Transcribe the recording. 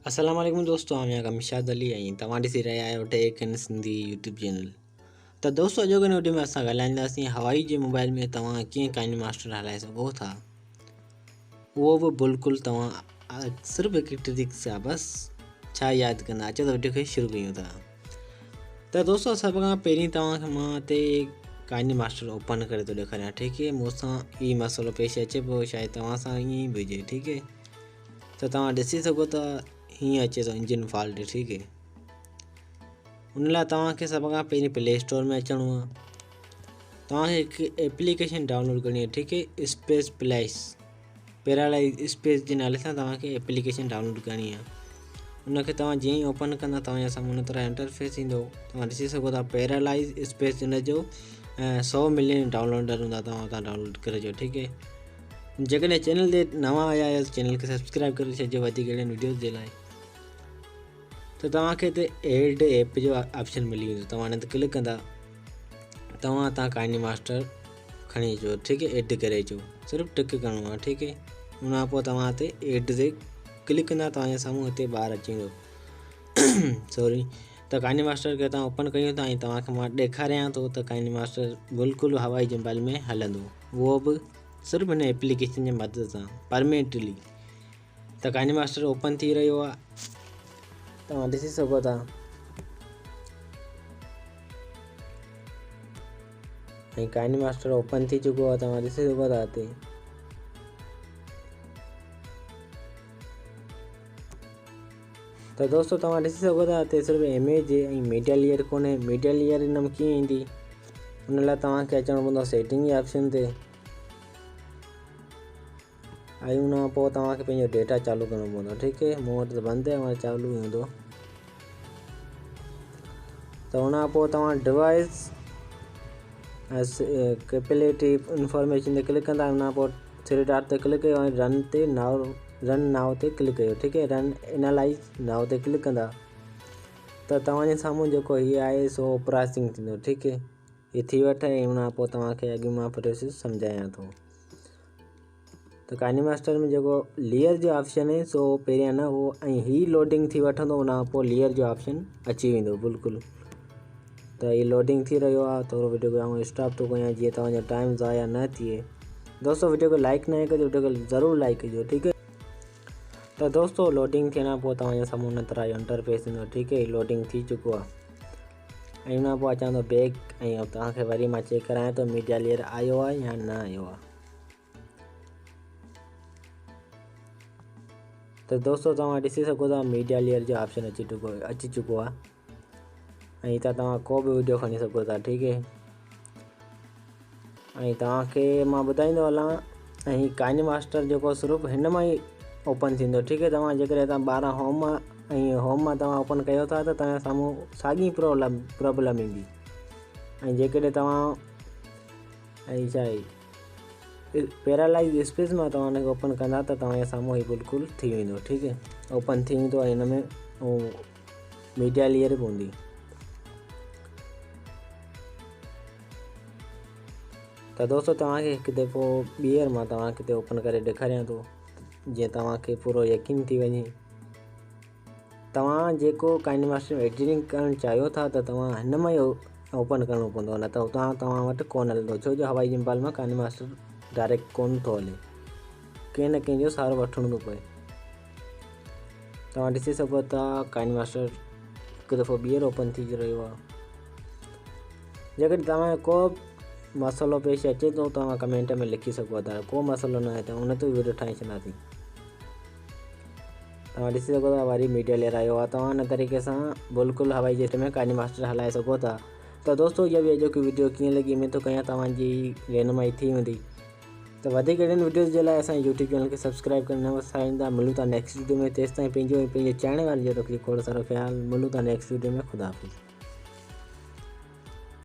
अस्सलाम वालेकुम दोस्तों, आम यहाँ का मिशाद अली आई तव्हां ॾिसी रहिया आहियो टेक इन सिंधी यूट्यूब चैनल। तो दोस्तों अॼोके वीडियो में असां ॻाल्हाईंदासीं हवाई जे मोबाइल में तव्हां कीअं काइनमास्टर हलाए सघो था, उहो बि बिल्कुलु तव्हां सिर्फ़ु हिकु ट्रिक सां। बसि छा यादि कंदा, अचो त वीडियो खे शुरू कयूं था। तो दोस्तों सभ खां पहिरीं तव्हांखे मां हिते काइनमास्टर ओपन करे थो ॾेखारियां। ठीकु है, मूंसां ई मसइलो पेश अचे पियो, शायदि तव्हां सां ईअं ई बि हुजे। ठीकु है, तो तव्हां ॾिसी सघो था हीअं अचे थो इंजन फॉल्ट। ठीकु है, उन लाइ तव्हांखे सभ खां पहिरीं प्ले स्टोर में अचिणो आहे। तव्हांखे हिकु एप्लीकेशन डाउनलोड करणी आहे। ठीकु है, स्पेस प्लस पैरालाइज स्पेस जे नाले सां तव्हांखे एप्लीकेशन डाउनलोड करणी आहे। उनखे तव्हां जीअं ई ओपन कंदा तव्हांजे साम्हूं हिन तरह इंटरफेस ईंदो। तव्हां ॾिसी सघो था पैरालाइज स्पेस हिन जो 100 मिलियन डाउनलोडर हूंदा, तव्हां हुतां डाउनलोड करे छो। ठीकु है, जेकॾहिं चैनल ते नवां आया आहियो चैनल खे सब्सक्राइब करे छॾिजो वधीक अहिड़ियुनि वीडियोज़ जे लाइ। तो तव्हांखे हिते एड ऐप जो ऑप्शन मिली वेंदो, तव्हां हिन ते क्लिक कंदा तव्हां काइनमास्टर खणी अचो। ठीकु है, एड करे अचो, सिर्फ़ु टिक करिणो आहे। ठीकु है, उन खां पोइ तव्हां हिते एड ते क्लिक कंदा तव्हांजे साम्हूं हिते ॿाहिरि अची वेंदो। सॉरी, त काइनमास्टर खे तव्हां ओपन कयूं था ऐं तव्हांखे मां ॾेखारियां थो त काइनमास्टर बिल्कुलु हवाई जहाज़ में हलंदो, उहो बि सिर्फ़ु हिन एप्लीकेशन जे मदद सां परमानेंटली। त काइनमास्टर ओपन थी रहियो आहे, तव्हां ॾिसी सघो था। ऐं काइनमास्टर ओपन थी चुको आहे, तव्हां ॾिसी सघो था हिते। तो दोस्तों तव्हां ॾिसी सघो था हिते सिर्फ़ु इमेज ऐं मीडिया लेयर कोन्हे। मीडिया लेयर हिन में कीअं ईंदी, उन लाइ तव्हांखे अचणो पवंदो सेटिंग जे ऑप्शन ते। ऐं उन खां पोइ तव्हांखे पंहिंजो डेटा चालू करिणो पवंदो। ठीकु है, मूं वटि त बंदि आहे, चालू हूंदो। तो उन खां पोइ तव्हां डिवाइस कैपेबिलिटी इंफॉर्मेशन ते क्लिक कंदा। उन खां पोइ 3 डॉट ते क्लिक कयो ऐं रन नाउ ते क्लिक कयो। ठीकु है, रन एनालाइज नाउ ते क्लिक कंदा त तव्हांजे साम्हूं जेको हीअ आहे सो प्रोसेसिंग थींदो। ठीकु है, हीअ थी वठे ऐं उन खां पोइ तव्हांखे अॻु मां प्रोसेस सम्झायां थो। तो काइनमास्टर में जेको लेयर जो ऑप्शन है सो पहिरियां न हो ऐं हीअ लोडिंग थी वठंदो, उन खां पोइ लेयर जो ऑप्शन अची वेंदो बिल्कुलु। तो ये लोडिंग थी रहियो आहे, थोरो वीडियो खे स्टॉप थो कयां जीअं तव्हांजो टाइम ज़ाया न थिए। दोस्तों वीडियो को लाइक न कजो, वीडियो को ज़रूरु लाइक कजो। ठीकु है, तो दोस्तों लोडिंग थियण खां पोइ तव्हांजे साम्हूं हिन तरह जो इंटरफेस ईंदो। ठीकु है, लोडिंग थी चुको आहे ऐं उन खां पोइ अचां थो बैक ऐं तव्हांखे वरी मां चेक करायां थो मीडिया लेयर आयो आहे या न आयो आहे। तो दोस्तों तव्हां ॾिसी सघो था मीडिया लेयर जो ऑप्शन अची चुको आहे ऐं हितां तव्हां को बि वीडियो खणी सघो था। ठीकु है, ऐं तव्हांखे मां ॿुधाईंदो हलां ऐं काइनमास्टर जेको सिर्फ़ु हिन मां ई ओपन थींदो। ठीकु है, तव्हां जेकॾहिं तव्हां 12 होम मां ऐं होम मां तव्हां ओपन कयो था त तव्हांजे साम्हूं साॻी प्रॉब्लम ईंदी। ऐं जेकॾहिं तव्हां ऐं छा आहे पैरालाइज स्पेस मां तव्हां हुनखे ओपन कंदा त तव्हांजे साम्हूं ही बिल्कुलु थी वेंदो। ठीकु है, ओपन थी वेंदो ऐं हिन में मीडिया लेयर बि हूंदी। तो दोस्तों तव्हांखे हिकु दफ़ो ॿीहर मां तव्हांखे हिते ओपन करे ॾेखारियां थो जीअं तव्हांखे पूरो यकीन थी वञे। तव्हां जेको काइनमास्टर में एडिटिंग करणु चाहियो था त तव्हां हिन मां ई ओपन करिणो पवंदो, न त हुतां तव्हां वटि कोन हलंदो। छो जो हवाई जहाज़ में काइनमास्टर डायरेक्ट कोन थो हले, कंहिं न कंहिं जो सहारो वठिणो थो पए। तव्हां ॾिसी सघो था काइनमास्टर हिकु दफ़ो ॿीहर ओपन थी रहियो आहे। जेकॾहिं तव्हांजो को मसइलो पेश अचे तो तव्हां कमेंट में लिखी सघो था, को मसइलो न आहे त उन ते वीडियो ठाहे छॾंदासीं। तव्हां ॾिसी सघो था वरी मीडिया लेयर आयो आहे। तव्हां हिन तरीक़े सां बिल्कुलु हवाई जहाज़ में काइनमास्टर हलाए सघो था। तो दोस्तों इहा बि अॼोकी वीडियो कीअं लॻी उमेद थो कयां तव्हांजी रहनुमाई थी वेंदी। तो वधीक अहिड़ियुनि वीडियोज़ जे लाइ असांजे यूट्यूब चैनल खे सब्सक्राइब करे न विसारींदा। मिलूं था नेक्स्ट वीडियो में, तेसिताईं पंहिंजो ऐं पंहिंजे चाहणे वारे जो रखिजो खोड़ सारो ख़्यालु। मिलूं था नेक्स्ट वीडियो में, ख़ुदा हाफ़िज़।